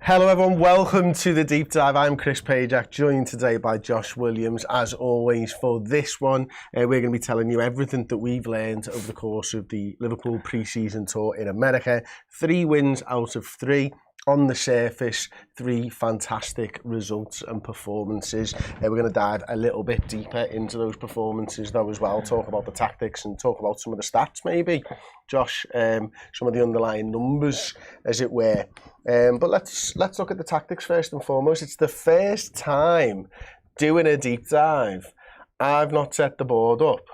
Hello everyone, welcome to the Deep Dive. I'm Chris Pajak, joined today by Josh Williams. As always, for this one, we're going to be telling you everything that we've learned over the course of the Liverpool pre-season tour in America. 3 wins out of 3. On the surface, 3 fantastic results and performances. We're going to dive a little bit deeper into those performances though as well, talk about the tactics and talk about some of the stats maybe. Josh, some of the underlying numbers as it were. But let's look at the tactics first and foremost. It's the first time doing a deep dive I've not set the board up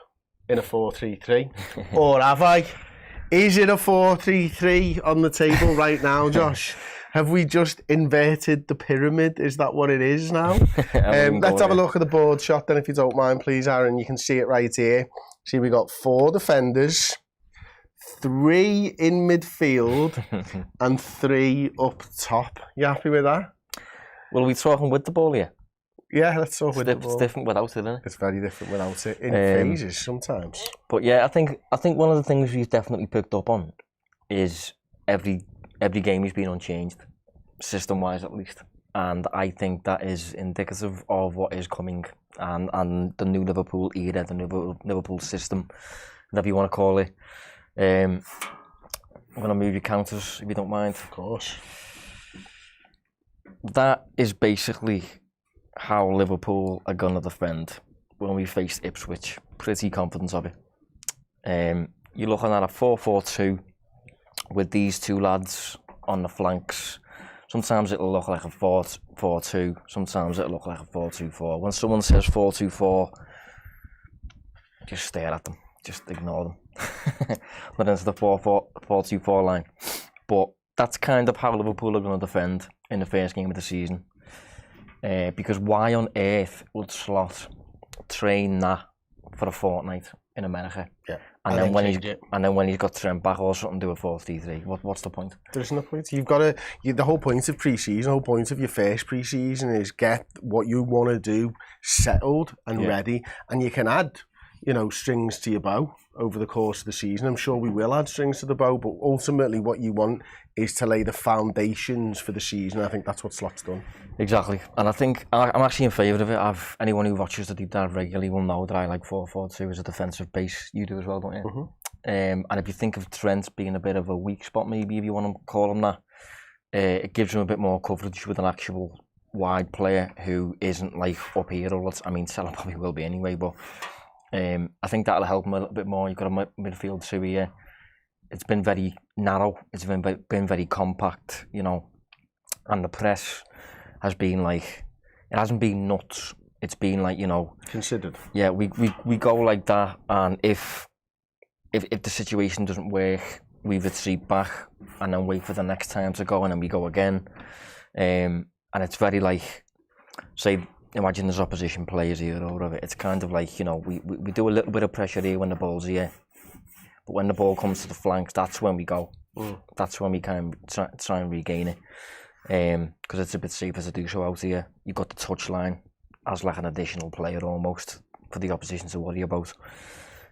in a 4-3-3. Or have I? Is it a 4-3-3 on the table right now, Josh? Have we just inverted the pyramid? Is that what it is now? Let's have a look at the board shot then, if you don't mind, please, Aaron. You can see it right here. See, we got 4 defenders, 3 in midfield, and 3 up top. You happy with that? Well, are we talking with the ball here? Yeah, let's talk with the ball. It's different without it, isn't it? It's very different without it, in phases sometimes. But yeah, I think one of the things we've definitely picked up on is every game has been unchanged, system-wise at least. And I think that is indicative of what is coming and the new Liverpool era, the new Liverpool system, whatever you want to call it. I'm going to move your counters, if you don't mind. Of course. That is basically how Liverpool are going to defend when we face Ipswich. Pretty confident of it. You're looking at a 4-4-2 with these 2 lads on the flanks. Sometimes it'll look like a 4-4-2, sometimes it'll look like a 4-2-4. When someone says 4-2-4, just stare at them, just ignore them. Not into the 4-4-2-4 line. But that's kind of how Liverpool are going to defend in the first game of the season. Because why on earth would Slot train that for a fortnight in America? Yeah. And then when he's got Trent back or something, do a 4-3-3. What's the point? There's no point. You've got to. The whole point of pre-season, the whole point of your first pre-season is get what you want to do settled and ready, and you can add, strings to your bow over the course of the season. I'm sure we will add strings to the bow, but ultimately what you want is to lay the foundations for the season. I think that's what Slot's done. Exactly, and I think I'm actually in favour of it. Anyone who watches the deep dive regularly will know that I like 4-4-2 as a defensive base. You do as well, don't you? Mm-hmm. And if you think of Trent being a bit of a weak spot, maybe if you want to call him that, it gives him a bit more coverage with an actual wide player who isn't like up here all the time. I mean, Salah probably will be anyway, but I think that'll help him a little bit more. You've got a midfield 2 here. It's been very narrow. It's been very compact, and the press has been like, it hasn't been nuts. It's been like, considered. Yeah, we go like that, and if the situation doesn't work, we retreat back and then wait for the next time to go, and then we go again. And it's very like, say, imagine there's opposition players here or whatever. It's kind of like, we do a little bit of pressure here when the ball's here, but when the ball comes to the flanks, that's when we go. That's when we can try and regain it. Because it's a bit safer to do so out here. You've got the touchline as like an additional player almost for the opposition to worry about.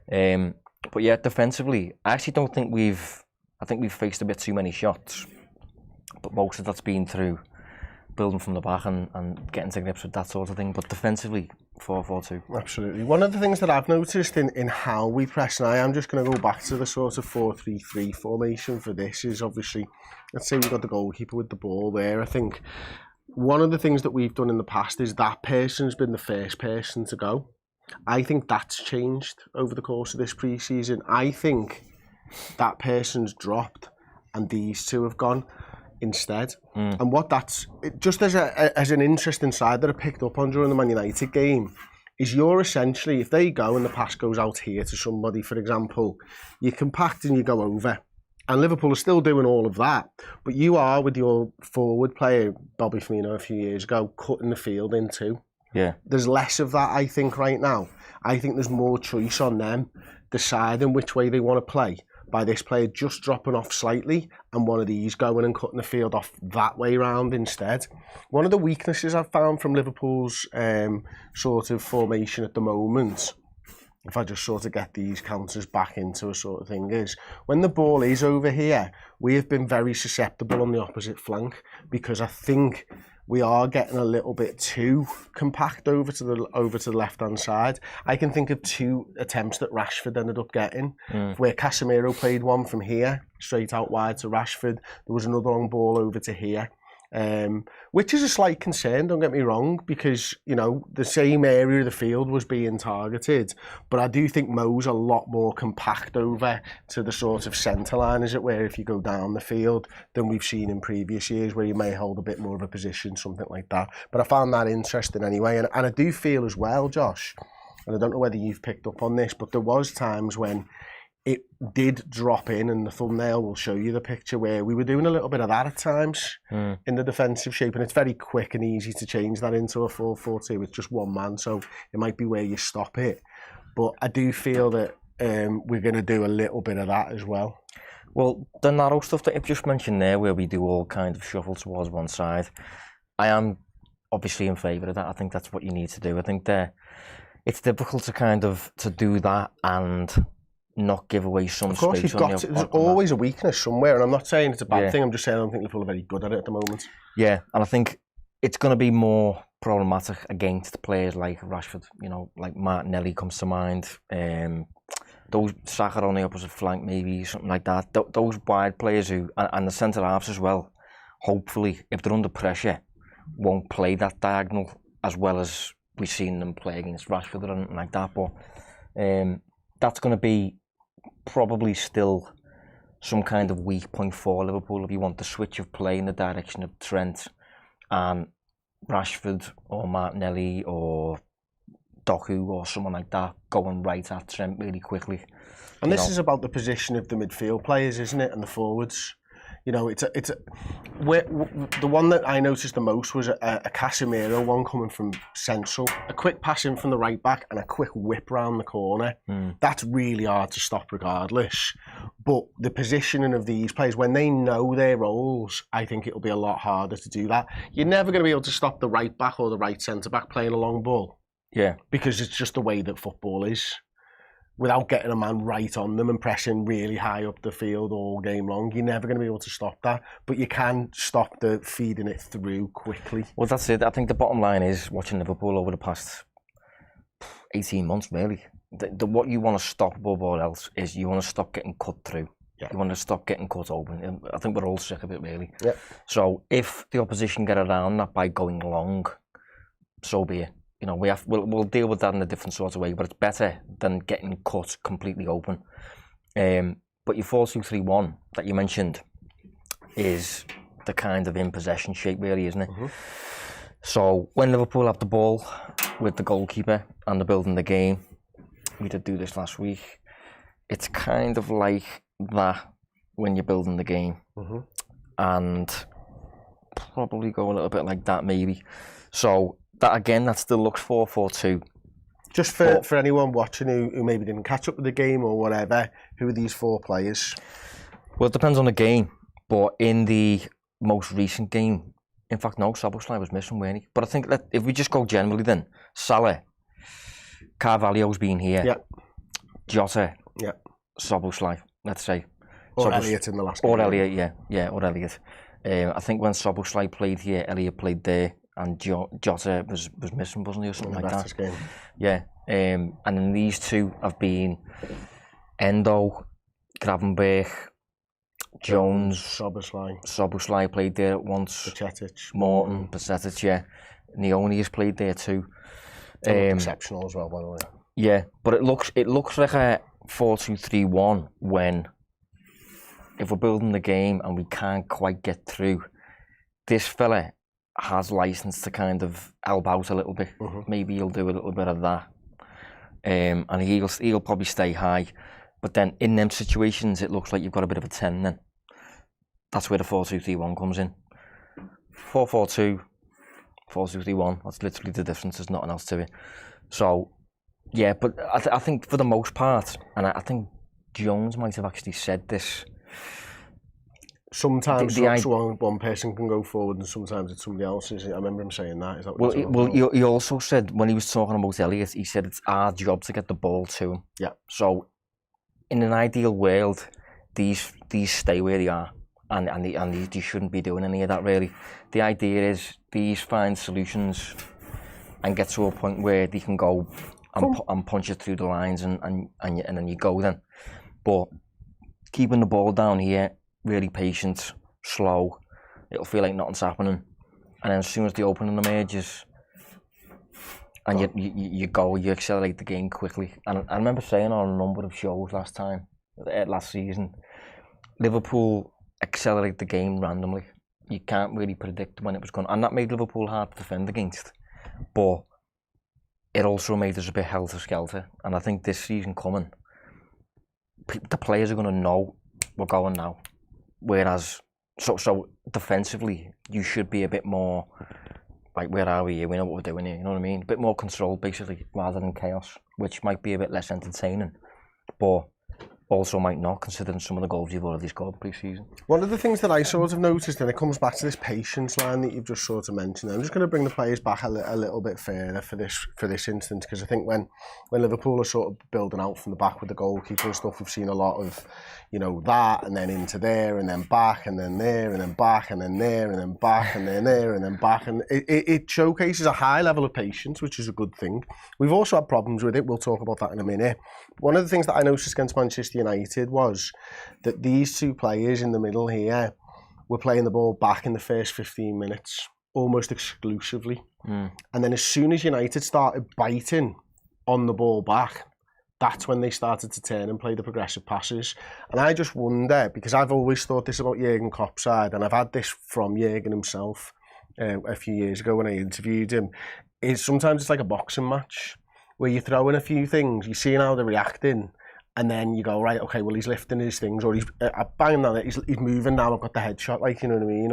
But yeah, defensively, I actually don't think I think we've faced a bit too many shots, but most of that's been through building from the back and getting to grips with that sort of thing. But defensively, 4-4-2. Absolutely. One of the things that I've noticed in how we press, and I am just going to go back to the sort of 4-3-3 formation for this, is obviously, let's say we've got the goalkeeper with the ball there. I think one of the things that we've done in the past is that person's been the first person to go. I think that's changed over the course of this pre-season. I think that person's dropped and these 2 have gone instead. And what that's, just as an interesting side that I picked up on during the Man United game, is you're essentially, if they go and the pass goes out here to somebody, for example, you compact and you go over. And Liverpool are still doing all of that. But you are, with your forward player, Bobby Firmino, a few years ago, cutting the field in 2. Yeah. There's less of that, I think, right now. I think there's more choice on them deciding which way they want to play, by this player just dropping off slightly and one of these going and cutting the field off that way round instead. One of the weaknesses I've found from Liverpool's sort of formation at the moment if I just sort of get these counters back into a sort of thing, is when the ball is over here, we have been very susceptible on the opposite flank, because I think we are getting a little bit too compact over to the left-hand side. I can think of 2 attempts that Rashford ended up getting, where Casemiro played one from here, straight out wide to Rashford. There was another long ball over to here. Which is a slight concern, don't get me wrong, because, you know, the same area of the field was being targeted, but I do think Mo's a lot more compact over to the sort of centre line, as it were, if you go down the field, than we've seen in previous years, where you may hold a bit more of a position, something like that. But I found that interesting anyway, and I do feel as well, Josh, and I don't know whether you've picked up on this, but there was times when it did drop in, and the thumbnail will show you the picture, where we were doing a little bit of that at times in the defensive shape, and it's very quick and easy to change that into a 4-4-2 with just one man, so it might be where you stop it. But I do feel that we're going to do a little bit of that as well. Well, the narrow stuff that you've just mentioned there, where we do all kind of shuffle towards one side, I am obviously in favour of that. I think that's what you need to do. I think that it's difficult to kind of to do that and not give away some space. Of course, you've got to. There's always a weakness somewhere, and I'm not saying it's a bad thing. I'm just saying I don't think Liverpool are very good at it at the moment. Yeah, and I think it's going to be more problematic against players like Rashford. You know, like Martinelli comes to mind. Those Saka on the opposite flank, maybe something like that. Those wide players who, and the centre halves as well. Hopefully, if they're under pressure, won't play that diagonal as well as we've seen them play against Rashford or anything like that. But that's going to be probably still some kind of weak point for Liverpool if you want the switch of play in the direction of Trent and Rashford or Martinelli or Doku or someone like that going right at Trent really quickly. And this is about the position of the midfield players, isn't it, and the forwards. You know, the one that I noticed the most was a Casemiro one coming from central, a quick pass in from the right back and a quick whip round the corner. That's really hard to stop regardless. But the positioning of these players, when they know their roles, I think it'll be a lot harder to do that. You're never going to be able to stop the right back or the right centre back playing a long ball. Yeah. Because it's just the way that football is. Without getting a man right on them and pressing really high up the field all game long, you're never going to be able to stop that. But you can stop the feeding it through quickly. Well, that's it. I think the bottom line is, watching Liverpool over the past 18 months, really, what you want to stop above all else is you want to stop getting cut through. Yeah. You want to stop getting cut open. I think we're all sick of it, really. Yeah. So if the opposition get around that by going long, so be it. You know, we'll deal with that in a different sort of way, but it's better than getting cut completely open. But your 4-2-3-1 that you mentioned is the kind of in possession shape, really, isn't it? Mm-hmm. So when Liverpool have the ball with the goalkeeper and they're building the game, we did do this last week. It's kind of like that when you're building the game, and probably go a little bit like that, maybe. So that again, that still looks 4-4-2. Just for anyone watching who maybe didn't catch up with the game or whatever, who are these 4 players? Well, it depends on the game, but in the most recent game, in fact, no, Szoboszlai was missing, weren't he? But I think that if we just go generally then, Salah, Carvalho's been here, Jota, Szoboszlai, let's say. Or Elliott in the last game. Or Elliott, yeah, or Elliott. I think when Szoboszlai played here, Elliott played there, and Jota was missing, wasn't he, or something like that? Game. Yeah, and then these 2 have been Endo, Gravenberch, Jones, Szoboszlai played there once. Morton, Bajcetic, yeah. Nioni has played there too. Exceptional as well, by the way. Yeah, but it looks like a 4-2-3-1 when, if we're building the game and we can't quite get through, this fella has license to kind of help out a little bit. Maybe he'll do a little bit of that, and he'll probably stay high. But then in them situations, it looks like you've got a bit of a 10. Then that's where the 4-2-3-1 comes in. 4-4-2, 4-2-3-1. That's literally the difference. There's nothing else to it. So yeah, but I think for the most part, and I think Jones might have actually said this, sometimes one person can go forward and sometimes it's somebody else. I remember him saying that. Is that what he also said, when he was talking about Elliot, he said it's our job to get the ball to him. Yeah. So, in an ideal world, these stay where they are, and they shouldn't be doing any of that really. The idea is these find solutions and get to a point where they can go and punch it through the lines and then you go then. But keeping the ball down here, really patient, slow, it'll feel like nothing's happening. And then as soon as the opening emerges and you go, you accelerate the game quickly. And I remember saying on a number of shows last season, Liverpool accelerate the game randomly. You can't really predict when it was going, and that made Liverpool hard to defend against. But it also made us a bit helter-skelter. And I think this season coming, the players are going to know we're going now. Whereas, so defensively, you should be a bit more like, where are we here? We know what we're doing here. You know what I mean? A bit more controlled, basically, rather than chaos, which might be a bit less entertaining, but also might not, considering some of the goals you've already scored pre-season. One of the things that I sort of noticed, and it comes back to this patience line that you've just sort of mentioned. I'm just going to bring the players back a little bit further for this instance, because I think when Liverpool are sort of building out from the back with the goalkeeper and stuff, we've seen a lot of, you know, that and then into there and then back and then there and then back and then there and then back and then there and then back, and it showcases a high level of patience, which is a good thing. We've also had problems with it. We'll talk about that in a minute. One of the things that I noticed against Manchester United was that these two players in the middle here were playing the ball back in the first 15 minutes, almost exclusively. And then as soon as United started biting on the ball back, that's when they started to turn and play the progressive passes. And I just wonder, because I've always thought this about Jurgen Klopp's side, and I've had this from Jurgen himself a few years ago when I interviewed him, is sometimes it's like a boxing match where you throw in a few things, you see how they're reacting, and then you go, right, okay, well, he's lifting his things, or he's banging on it, he's moving now, I've got the headshot, like, you know what I mean,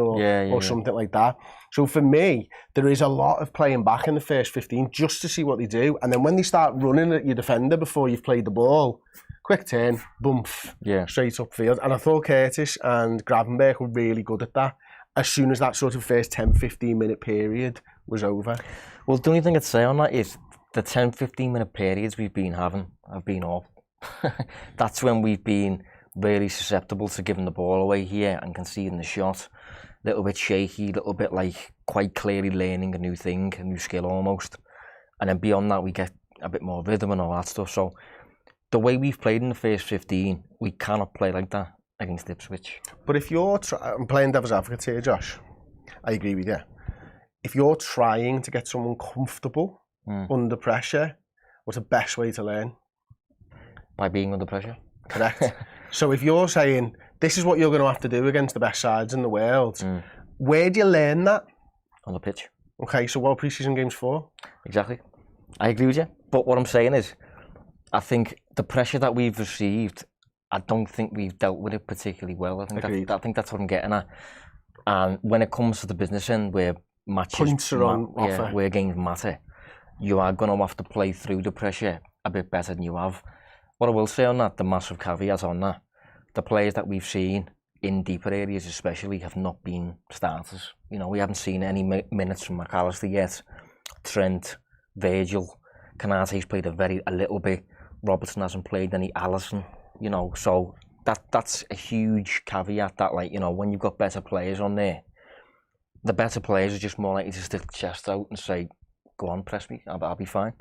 or something like that. So for me, there is a lot of playing back in the first 15 just to see what they do, and then when they start running at your defender before you've played the ball, quick turn, boom, straight upfield. And I thought Curtis and Gravenberch were really good at that as soon as that sort of first 10-15 minute period was over. Well, the only thing I'd say on that is the 10-15 minute periods we've been having have been awful. That's when we've been really susceptible to giving the ball away here and conceding the shot. A little bit shaky, a little bit like quite clearly learning a new thing, a new skill almost. And then beyond that, we get a bit more rhythm and all that stuff. So the way we've played in the first 15, we cannot play like that against Ipswich. But if you're, I'm playing devil's advocate here, Josh, I agree with you. If you're trying to get someone comfortable under pressure, what's the best way to learn? By being under pressure. Correct. So if you're saying, this is what you're going to have to do against the best sides in the world, where do you learn that? On the pitch. Okay, so what are pre-season games for? Exactly. I agree with you. But what I'm saying is, I think the pressure that we've received, I don't think we've dealt with it particularly well. I think that's what I'm getting at. And when it comes to the business end, where matches, points are on offer, where games matter, you are going to have to play through the pressure a bit better than you have. What I will say on that, the massive caveat on that, the players that we've seen in deeper areas especially have not been starters. You know, we haven't seen any minutes from McAllister yet. Trent, Virgil, Konate's played a little bit. Robertson hasn't played any. Alisson, you know, so that's a huge caveat that, like, you know, when you've got better players on there, the better players are just more likely to stick the chest out and say, go on, press me, I'll be fine.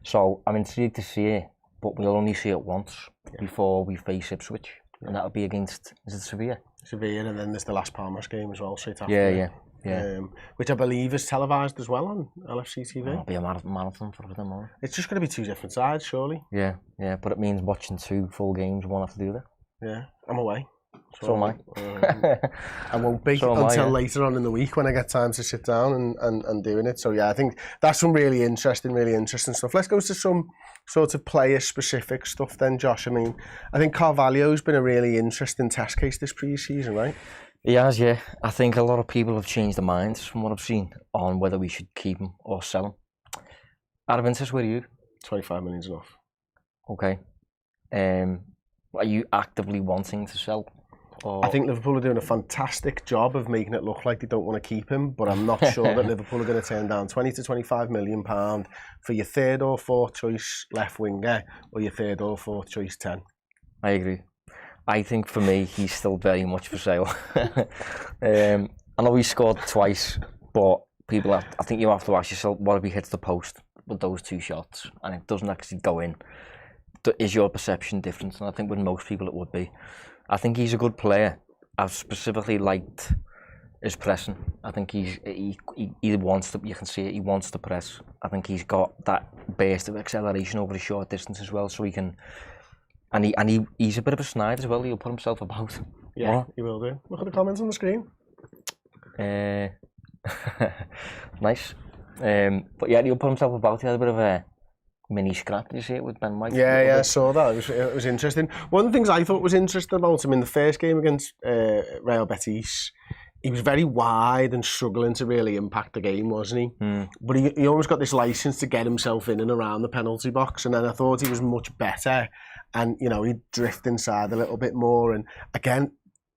So I'm intrigued to see it, but we'll only see it once before we face Ipswich, and that'll be against, is it Sevilla? Sevilla, and then there's the last Palmas game as well, straight after. Yeah. Which I believe is televised as well on LFC TV. It'll be a marathon for them all. It's just going to be two different sides, surely. Yeah, but it means watching two full games, one after the other. Yeah, I'm away. So am I. I won't be until later on in the week when I get time to sit down and doing it. So yeah, I think that's some really interesting stuff. Let's go to some sort of player-specific stuff then, Josh. I mean, I think Carvalho's been a really interesting test case this pre-season, right? He has, yeah. I think a lot of people have changed their minds from what I've seen on whether we should keep him or sell him. Out of interest, where are you? 25 million's enough. Okay. Are you actively wanting to sell? Or... I think Liverpool are doing a fantastic job of making it look like they don't want to keep him, but I'm not sure that Liverpool are going to turn down £20 to £25 million for your third or fourth choice left winger or your third or fourth choice 10. I agree. I think for me, he's still very much for sale. I know he scored twice, but I think you have to ask yourself, what if he hits the post with those two shots and it doesn't actually go in? Is your perception different? And I think with most people it would be. I think he's a good player. I've specifically liked his pressing. I think he wants to. You can see it. He wants to press. I think he's got that burst of acceleration over a short distance as well, so he can. And he's a bit of a snide as well. He'll put himself about. Yeah, he will do. Look at the comments on the screen. Nice. But yeah, he'll put himself about. He had a bit of a mini scrap. Did you see it with Ben White? Yeah, I saw that. It was interesting. One of the things I thought was interesting about him in the first game against Real Betis, he was very wide and struggling to really impact the game, wasn't he? Mm. But he almost got this license to get himself in and around the penalty box, and then I thought he was much better. And, you know, he'd drift inside a little bit more. And again,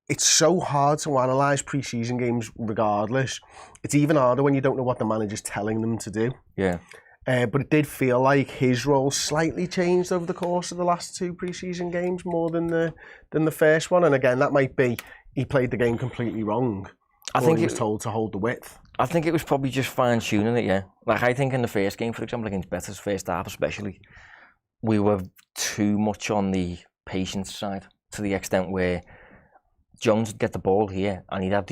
it's so hard to analyse pre-season games regardless. It's even harder when you don't know what the manager's telling them to do. Yeah. But it did feel like his role slightly changed over the course of the last two pre-season games more than the first one. And again, that might be he played the game completely wrong. I think he was told to hold the width. I think it was probably just fine-tuning it, yeah. Like, I think in the first game, for example, against Betis, first half especially, we were too much on the patience side to the extent where Jones would get the ball here and he'd have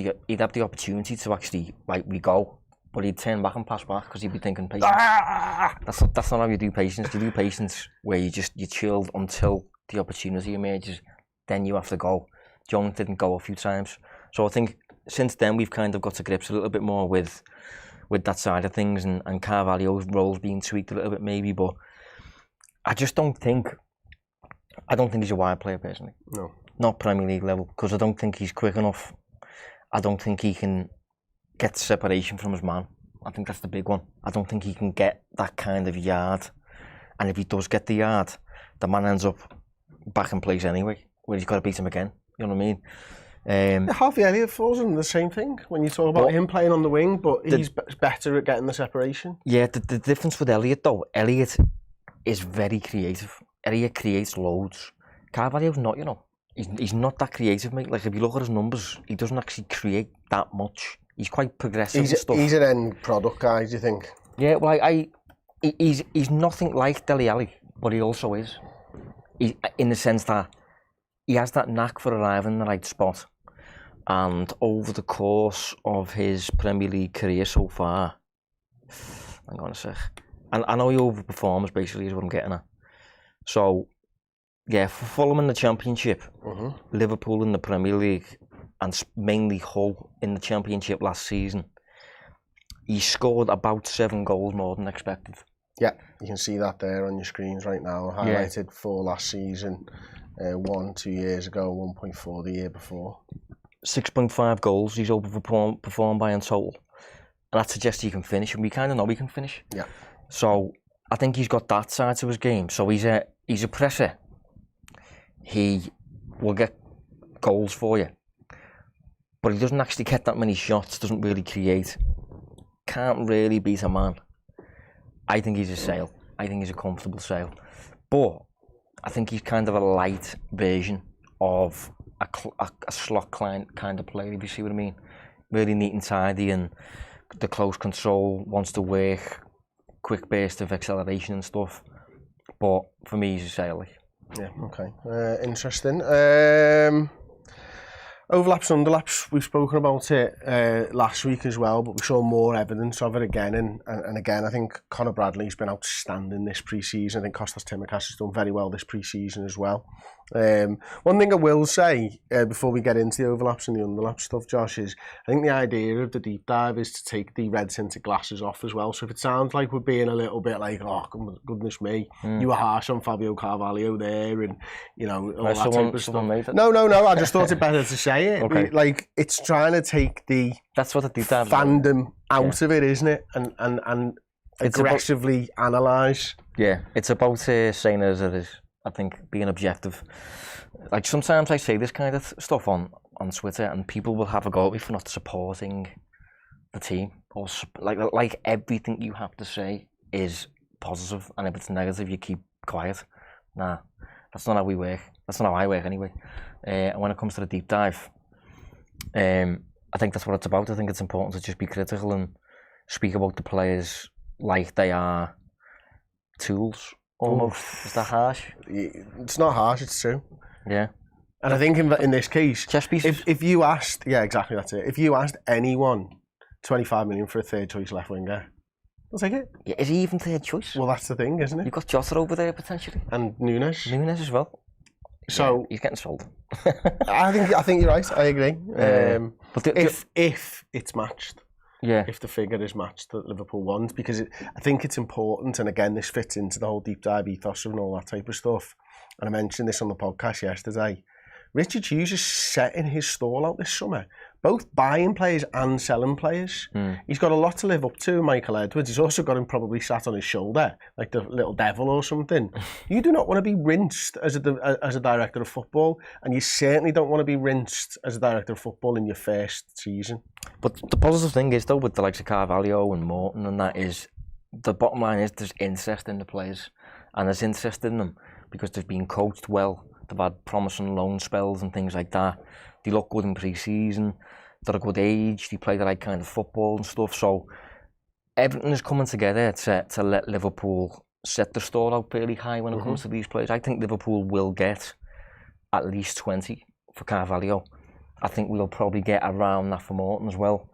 the opportunity to actually, like, we go. But he'd turn back and pass back because he'd be thinking patience. That's not how you do patience. You do patience where you chilled until the opportunity emerges, then you have to go. Jones didn't go a few times. So I think since then we've kind of got to grips a little bit more with that side of things, and Carvalho's role's being tweaked a little bit maybe, but I don't think he's a wide player personally. No. Not Premier League level, because I don't think he's quick enough. I don't think he can get separation from his man. I think that's the big one. I don't think he can get that kind of yard. And if he does get the yard, the man ends up back in place anyway, where he's got to beat him again. You know what I mean? Harvey Elliott falls in the same thing when you talk about him playing on the wing, but he's better at getting the separation. Yeah, the difference with Elliott though, Elliott is very creative. Elliott creates loads. Carvalho's not, you know. He's not that creative, mate. Like, if you look at his numbers, he doesn't actually create that much. He's quite progressive and stuff. He's an end product guy, do you think? Yeah, well, he's nothing like Dele Alli, but he also is. In the sense that he has that knack for arriving in the right spot. And over the course of his Premier League career so far, hang on a sec. And I know he overperforms, basically, is what I'm getting at. So, yeah, for Fulham in the Championship, Liverpool in the Premier League, and mainly Hull in the Championship last season, he scored about 7 goals more than expected. Yeah, you can see that there on your screens right now. Highlighted 4 last season, 1 2 years ago, 1.4 the year before. 6.5 goals he's overperformed by in total. And that suggests he can finish, and we kind of know he can finish. Yeah. So I think he's got that side to his game. So he's a presser. He will get goals for you. But he doesn't actually get that many shots, doesn't really create. Can't really beat a man. I think he's a sale. I think he's a comfortable sale. But I think he's kind of a light version of a slot kind of player, if you see what I mean. Really neat and tidy, and the close control, wants to work, quick burst of acceleration and stuff. But for me, he's a sale. Yeah, okay. Interesting. Overlaps, underlaps, we've spoken about it last week as well, but we saw more evidence of it again. And again, I think Conor Bradley's been outstanding this pre-season. I think Kostas Tsimikas has done very well this pre-season as well. One thing I will say before we get into the overlaps and the underlaps stuff, Josh, is I think the idea of the deep dive is to take the red tinted glasses off as well. So if it sounds like we're being a little bit like, oh goodness me, you were harsh on Fabio Carvalho there, and you know all that type of stuff. No, I just thought it better to say it. Okay. It's trying to take the that's what the deep dive fandom out of it, isn't it? And aggressively analyse. Yeah, it's about saying it as it is. I think being objective. Like sometimes I say this kind of stuff on Twitter, and people will have a go at me for not supporting the team, or like everything you have to say is positive, and if it's negative, you keep quiet. Nah, that's not how we work. That's not how I work anyway. And when it comes to the deep dive, I think that's what it's about. I think it's important to just be critical and speak about the players like they are tools. Almost. Is that harsh? It's not harsh, it's true. Yeah. And I think in this case, chess pieces. If you asked, yeah, exactly, that's it. If you asked anyone 25 million for a third choice left winger, they'll take it. Yeah, is he even third choice? Well, that's the thing, isn't it? You've got Jota over there potentially. And Nunes. Nunes as well. So yeah, he's getting sold. I think you're right. I agree. But if it's matched. Yeah. If the figure is matched that Liverpool want, because I think it's important, and again, this fits into the whole deep dive ethos and all that type of stuff. And I mentioned this on the podcast yesterday. Richard Hughes is setting his stall out this summer, both buying players and selling players. He's got a lot to live up to, Michael Edwards. He's also got him probably sat on his shoulder, like the little devil or something. You do not want to be rinsed as a director of football, and you certainly don't want to be rinsed as a director of football in your first season. But the positive thing is, though, with the likes of Carvalho and Morton and that, is the bottom line is there's interest in the players, and there's interest in them because they've been coached well. They've had promising loan spells and things like that. They look good in pre-season. They're a good age. They play the right kind of football and stuff. So everything is coming together to let Liverpool set the stall out fairly high when it comes to these players. I think Liverpool will get at least 20 for Carvalho. I think we'll probably get around that for Morton as well.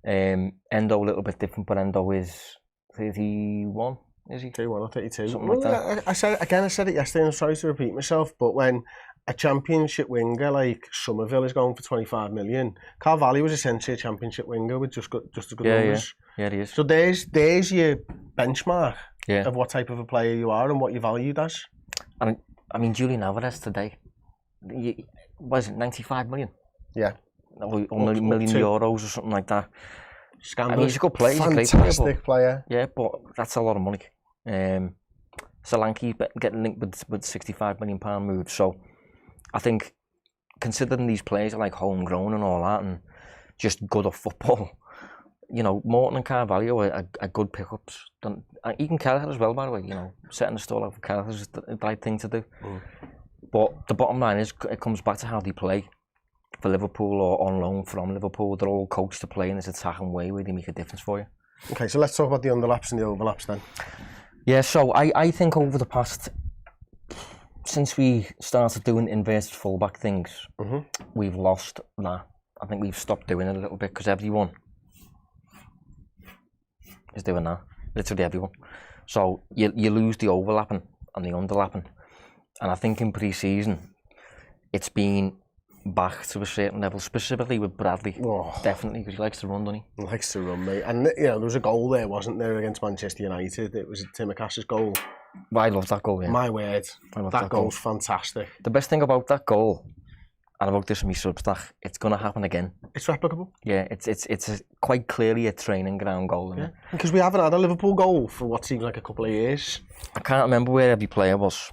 Endo a little bit different, but Endo is 31. Is he? 31 or 32. Something like that. I said it yesterday, and I'm sorry to repeat myself, but when a championship winger like Somerville is going for 25 million, Carvalho was essentially a championship winger with just as good numbers. Yeah, he is. So there's your benchmark of what type of a player you are and what you're valued as. And I mean, Julian Alvarez today, was it 95 million? Yeah. Or a million euros or something like that. Scandalous. I mean, he's a good player. Fantastic player. Yeah, but that's a lot of money. Solanke getting linked with £65 million move. So I think, considering these players are like homegrown and all that, and just good at football, you know, Morton and Carvalho are good pickups. Even Kelleher as well, by the way. You know, setting the stall out for Kelleher is the right thing to do. But the bottom line is, it comes back to how they play. For Liverpool or on loan from Liverpool, they're all coached to play in this attacking way where they make a difference for you. Okay, so let's talk about the underlaps and the overlaps then. Yeah, so I think over the past, since we started doing inverted fullback things, we've lost that. I think we've stopped doing it a little bit because everyone is doing that, literally everyone. So you lose the overlapping and the underlapping. And I think in pre-season, it's been back to a certain level, specifically with Bradley. Definitely, because he likes to run, doesn't he? He likes to run, mate. And you know, there was a goal there, wasn't there, against Manchester United? It was Timaka's goal. I love that goal, yeah. My word, that goal's fantastic. The best thing about that goal, and about this in my Substack, it's going to happen again. It's replicable. Yeah, it's quite clearly a training ground goal, isn't it? Because we haven't had a Liverpool goal for what seems like a couple of years. I can't remember where every player was,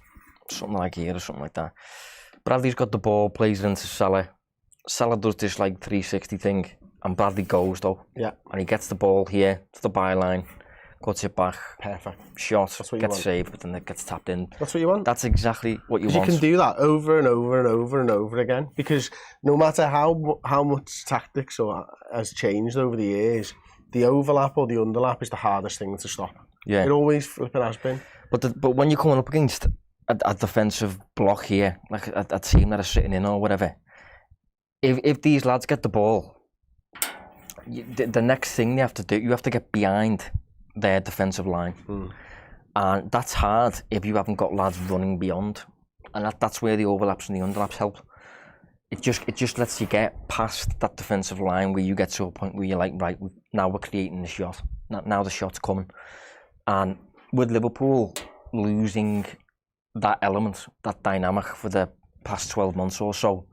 something like here or something like that. Bradley's got the ball, plays it into Salah. Salah does this like 360 thing, and Bradley goes though. Yeah. And he gets the ball here to the byline, cuts it back. Perfect. Shot, gets saved, but then it gets tapped in. That's what you want. That's exactly what you want. You can do that over and over and over and over again, because no matter how much tactics has changed over the years, the overlap or the underlap is the hardest thing to stop. Yeah. It always flipping has been. But when you're coming up against a defensive block here, like a team that is sitting in or whatever, if these lads get the ball, the next thing they have to do, you have to get behind their defensive line. And that's hard if you haven't got lads running beyond. And that's where the overlaps and the underlaps help. It just lets you get past that defensive line where you get to a point where you're like, right, now we're creating the shot. Now the shot's coming. And with Liverpool losing that element, that dynamic for the past 12 months or so,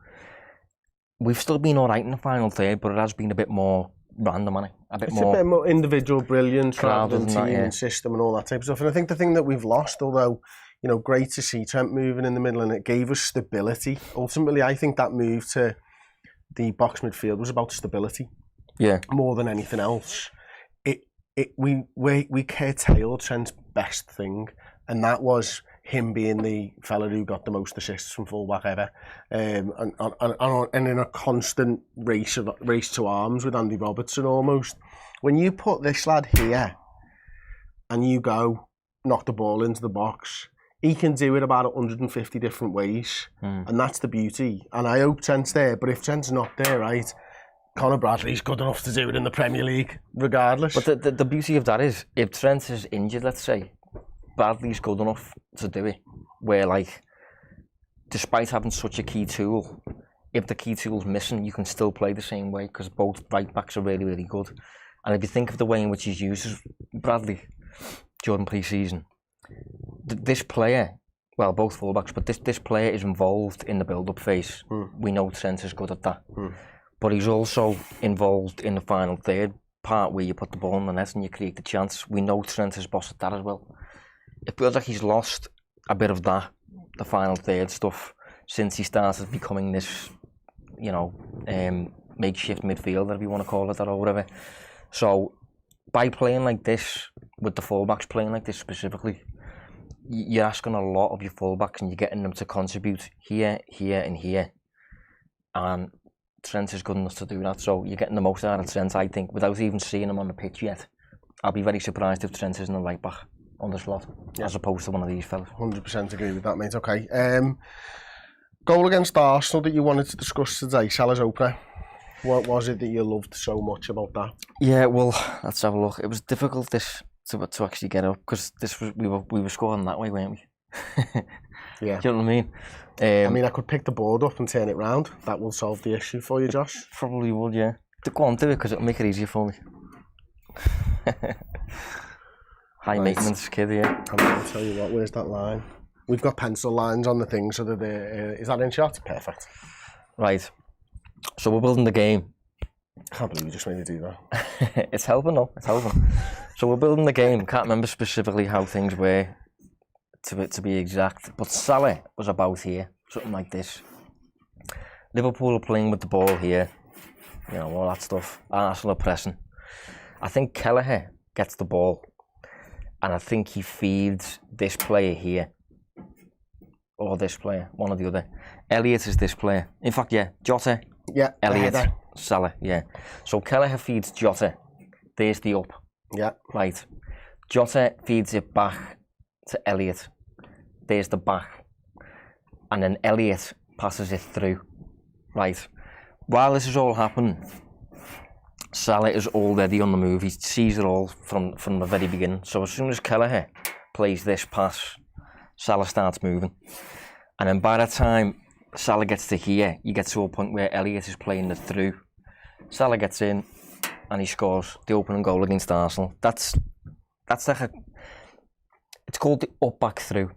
we've still been all right in the final third, but it has been a bit more random, hasn't it? It's a bit more individual brilliance rather than team and system and all that type of stuff. And I think the thing that we've lost, although you know, great to see Trent moving in the middle, and it gave us stability. Ultimately, I think that move to the box midfield was about stability. Yeah. More than anything else. We curtailed Trent's best thing, and that was him being the fella who got the most assists from fullback ever, and in a constant race to arms with Andy Robertson almost. When you put this lad here and you go knock the ball into the box, he can do it about 150 different ways, and that's the beauty. And I hope Trent's there, but if Trent's not there, right, Conor Bradley's good enough to do it in the Premier League, regardless. But the beauty of that is, if Trent is injured, let's say, Bradley's good enough to do it. Where, like, despite having such a key tool, if the key tool's missing, you can still play the same way because both right backs are really, really good. And if you think of the way in which he uses Bradley during pre-season, this player, well, both fullbacks, but this player is involved in the build-up phase. We know Trent is good at that. But he's also involved in the final third part where you put the ball in the net and you create the chance. We know Trent is boss at that as well. It feels like he's lost a bit of that, the final third stuff, since he started becoming this, you know, makeshift midfielder, if you want to call it that or whatever. So, by playing like this, with the fullbacks playing like this specifically, you're asking a lot of your fullbacks and you're getting them to contribute here, here and here. And Trent is good enough to do that, so you're getting the most out of Trent, I think, without even seeing him on the pitch yet. I'll be very surprised if Trent isn't a right back on the slot, as opposed to one of these fellas. 100% agree with that, mate. Okay. Goal against Arsenal that you wanted to discuss today, Salah's opener. What was it that you loved so much about that? Yeah, well, let's have a look. It was difficult to actually get up because we were scoring that way, weren't we? Yeah. Do you know what I mean? I mean, I could pick the board up and turn it round. That will solve the issue for you, Josh. Probably would, yeah. Go on, do it because it'll make it easier for me. High maintenance kid, yeah. I'm going to tell you what, where's that line? We've got pencil lines on the thing so that is that in shot? Perfect. Right. So we're building the game. I can't believe you just made me do that. It's helping, though. It's helping. So we're building the game. Can't remember specifically how things were, to be exact. But Salah was about here, something like this. Liverpool are playing with the ball here. You know, all that stuff. Arsenal are pressing. I think Kelleher gets the ball. And I think he feeds this player here. Or this player, one or the other. Elliott is this player. In fact, yeah, Jota. Yeah, Elliott, Salah, yeah. So Kelleher feeds Jota. There's the up. Yeah. Right. Jota feeds it back to Elliott. There's the back. And then Elliott passes it through. Right. While this is all happening, Salah is already on the move. He sees it all from the very beginning. So as soon as Kelleher plays this pass, Salah starts moving. And then by the time Salah gets to here, you get to a point where Elliott is playing it through. Salah gets in and he scores the opening goal against Arsenal. That's like it's called the up back through.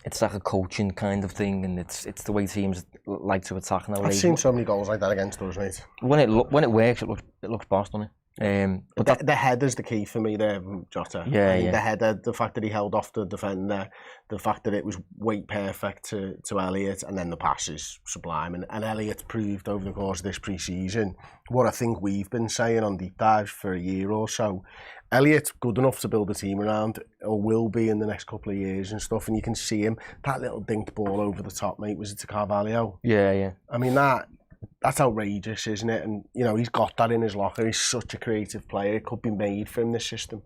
It's like a coaching kind of thing, and it's the way teams like to attack nowadays. I've seen so many goals like that against us, mate. When it works, it looks boss, doesn't it? But the header's the key for me there, Jota. Yeah, The header, the fact that he held off the defender, the fact that it was weight perfect to Elliott, and then the pass is sublime. And Elliott proved over the course of this pre-season what I think we've been saying on Deep Dives for a year or so. Elliott's good enough to build a team around, or will be in the next couple of years and stuff, and you can see him. That little dinked ball over the top, mate, was it to Carvalho? Yeah. I mean, that's outrageous, isn't it? And, you know, he's got that in his locker. He's such a creative player. It could be made for him, this system.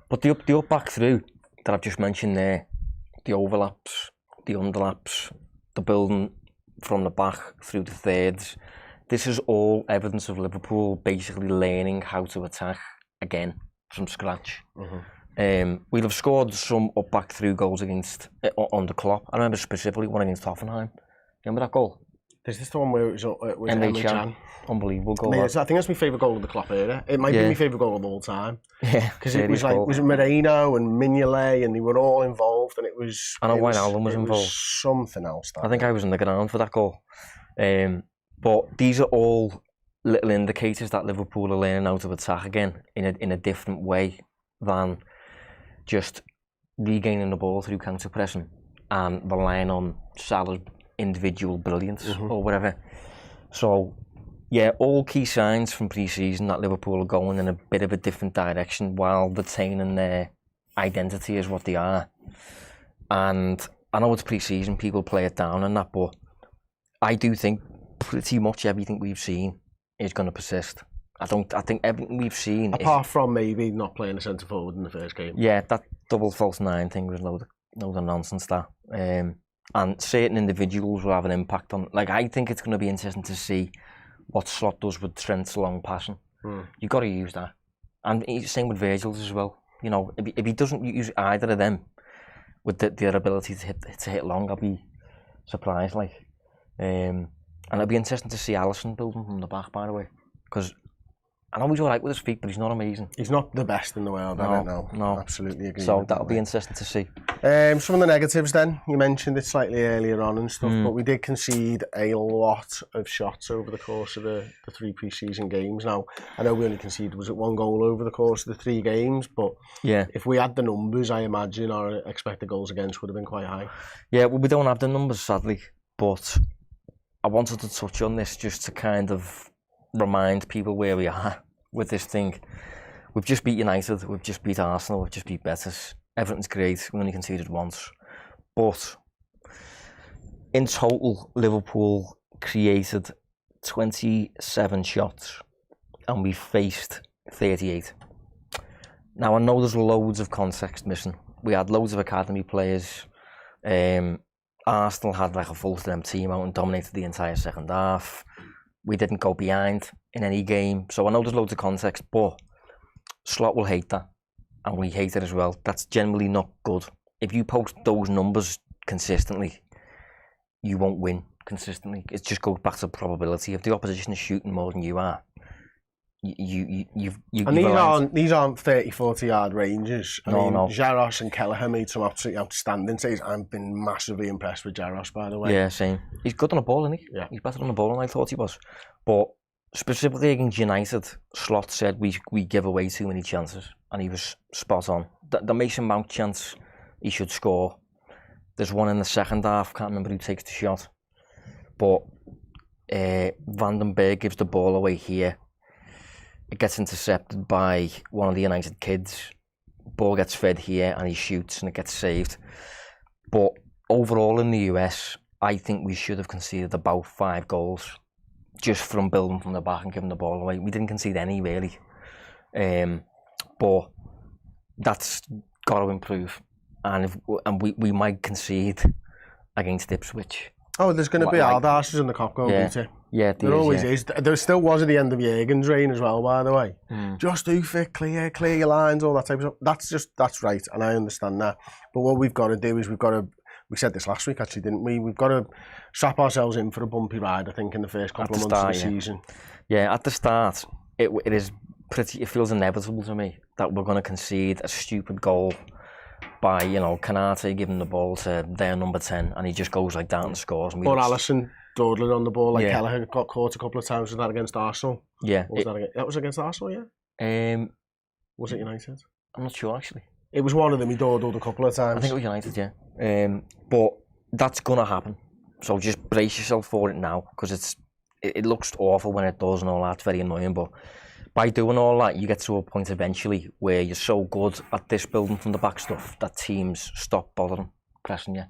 But the up back through that I've just mentioned there, the overlaps, the underlaps, the building from the back through the thirds, this is all evidence of Liverpool basically learning how to attack again from scratch. We'll have scored some up back through goals against under Klopp. I remember specifically one against Hoffenheim. Remember that goal? Is this the one where it was Emre Can? Unbelievable goal. I think that's my favourite goal of the Klopp era. It might be my favourite goal of all time. Yeah, because it was Moreno and Mignolet, and they were all involved, and it was. I know Wijnaldum was involved. Was something else. I think I was in the ground for that goal. But these are all little indicators that Liverpool are learning how to attack again in a different way than just regaining the ball through counter pressing. and relying on Salah's individual brilliance or whatever. So, yeah, all key signs from pre-season that Liverpool are going in a bit of a different direction while retaining their identity as what they are. And I know it's pre-season, people play it down and that, but I do think pretty much everything we've seen is going to persist. I think everything we've seen, apart from maybe not playing a centre forward in the first game. Yeah, that double false nine thing was load of nonsense. That and certain individuals will have an impact on. Like, I think it's going to be interesting to see what Slot does with Trent's long passing. You've got to use that, and same with Virgil's as well. You know, if he doesn't use either of them with their ability to hit long, I'll be surprised. Like, and it'll be interesting to see Alisson building from the back, by the way, because I know he's all right with his feet, but he's not amazing. He's not the best in the world, I don't know. No. Absolutely agree. So that'll be interesting to see. Some of the negatives then, you mentioned it slightly earlier on and stuff, but we did concede a lot of shots over the course of the 3 pre-season games. Now, I know we only conceded, was it 1 goal over the course of the 3 games, but yeah, if we had the numbers, I imagine our expected goals against would have been quite high. Yeah, well, we don't have the numbers, sadly, but I wanted to touch on this just to kind of remind people where we are with this thing. We've just beat United, we've just beat Arsenal, we've just beat Betis. Everything's great, we only conceded once. But in total, Liverpool created 27 shots and we faced 38. Now, I know there's loads of context missing. We had loads of academy players. Arsenal had like a full-strength team out and dominated the entire second half. We didn't go behind in any game. So I know there's loads of context, but Slot will hate that. And we hate it as well. That's generally not good. If you post those numbers consistently, you won't win consistently. It just goes back to probability. If the opposition is shooting more than you are, and these aren't 30-40 yard ranges. I mean, Jaros and Kelleher made some absolutely outstanding saves. I've been massively impressed with Jaros, by the way. Yeah, same. He's good on the ball, isn't he? Yeah. He's better on the ball than I thought he was. But specifically against United, Slot said we give away too many chances, and he was spot on. The Mason Mount chance, he should score. There's one in the second half, can't remember who takes the shot. But Van den Berg gives the ball away here. It gets intercepted by one of the United kids. Ball gets fed here and he shoots and it gets saved. But overall in the US, I think we should have conceded about 5 goals just from building from the back and giving the ball away. We didn't concede any, really. But that's got to improve. And we might concede against Ipswich. Oh, there's going to be hard asses in the Cop Go, Peter. Yeah, there always is. There still was at the end of Jürgen's reign as well, by the way. Just do fit, clear your lines, all that type of stuff. That's right, and I understand that. But what we've got to do is we said this last week actually, didn't we? We've got to strap ourselves in for a bumpy ride, I think, in the first couple of months of the season. Yeah, at the start, it feels inevitable to me that we're going to concede a stupid goal by, Canate giving the ball to their number 10 and he just goes like that and scores. Or Alisson dawdling on the ball like Kelleher got caught a couple of times with that against Arsenal. Yeah. That was against Arsenal, yeah? Was it United? I'm not sure, actually. It was one of them, he dawdled a couple of times. I think it was United, yeah. But that's going to happen. So just brace yourself for it now, because it looks awful when it does and all that. It's very annoying, but by doing all that, you get to a point eventually where you're so good at this building from the back stuff that teams stop bothering pressing you.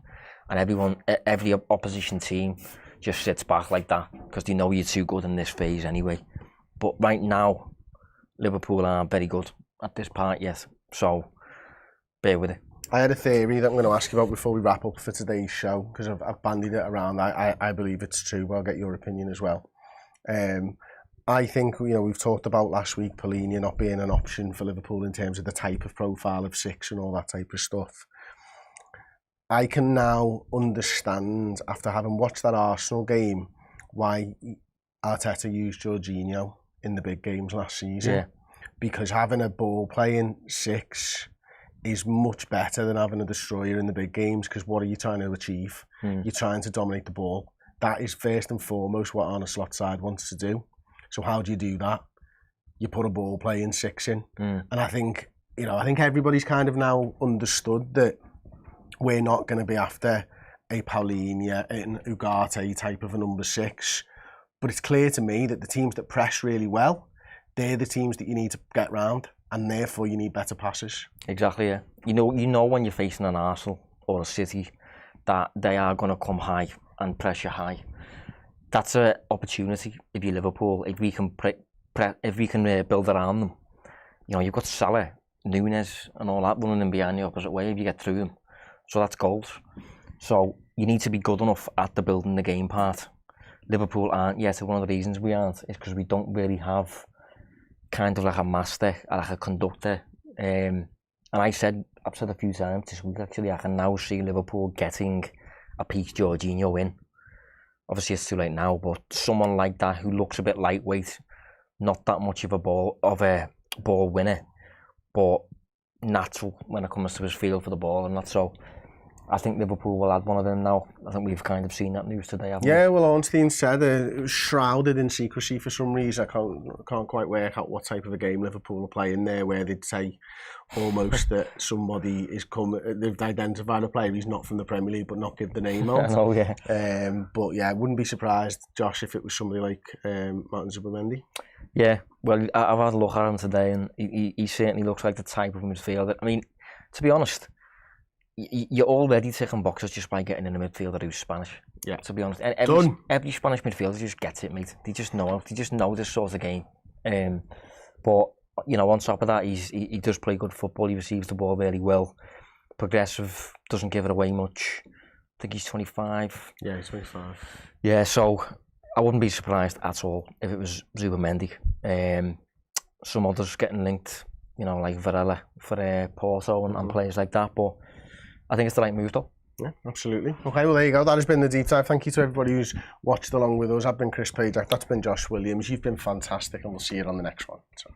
And every opposition team just sits back like that because they know you're too good in this phase anyway. But right now, Liverpool aren't very good at this part yet. So, bear with it. I had a theory that I'm going to ask you about before we wrap up for today's show, because I've bandied it around. I believe it's true, but I'll get your opinion as well. I think, we've talked about last week Polina not being an option for Liverpool in terms of the type of profile of 6 and all that type of stuff. I can now understand, after having watched that Arsenal game, why Arteta used Jorginho in the big games last season. Yeah. Because having a ball-playing 6 is much better than having a destroyer in the big games, because what are you trying to achieve? You're trying to dominate the ball. That is first and foremost what Arne Slot side wants to do. So how do you do that? You put a ball-playing 6 in. And I think everybody's kind of now understood that we're not going to be after a Paulinho and Ugarte type of a number 6. But it's clear to me that the teams that press really well, they're the teams that you need to get round, and therefore you need better passes. Exactly, yeah. You know when you're facing an Arsenal or a City that they are going to come high and press you high. That's an opportunity if you're Liverpool, if we can build around them. You know, you've got Salah, Nunes and all that running in behind the opposite way if you get through them. So that's goals. So you need to be good enough at the building the game part. Liverpool aren't yet, so one of the reasons we aren't is because we don't really have kind of like a master, like a conductor. And I've said a few times this week actually, I can now see Liverpool getting a peak Jorginho in. Obviously it's too late now, but someone like that who looks a bit lightweight, not that much of a ball winner, but natural when it comes to his feel for the ball and that. So I think Liverpool will add one of them now. I think we've kind of seen that news today, haven't we? Yeah, well, Ornstein said it was shrouded in secrecy for some reason. I can't quite work out what type of a game Liverpool are playing there, where they'd say almost that somebody is they've identified a player who's not from the Premier League, but not give the name out. I know, yeah. But yeah, I wouldn't be surprised, Josh, if it was somebody like Martin Zubimendi. Yeah, well, I've had a look at him today, and he certainly looks like the type of midfielder. I mean, to be honest, you're already ticking boxes just by getting in a midfielder who's Spanish. Yeah. To be honest, every Spanish midfielder just gets it, mate. They just know it. They just know this sort of game. But you know, on top of that, he does play good football. He receives the ball very well. Progressive, doesn't give it away much. I think he's 25. Yeah, he's 25. Yeah, so I wouldn't be surprised at all if it was Zubimendi. Some others getting linked, you know, like Varela for Porto and players like that. But I think it's the right move, though. Yeah, absolutely. Okay, well, there you go. That has been the deep dive. Thank you to everybody who's watched along with us. I've been Chris Pajak. That's been Josh Williams. You've been fantastic, and we'll see you on the next one. So.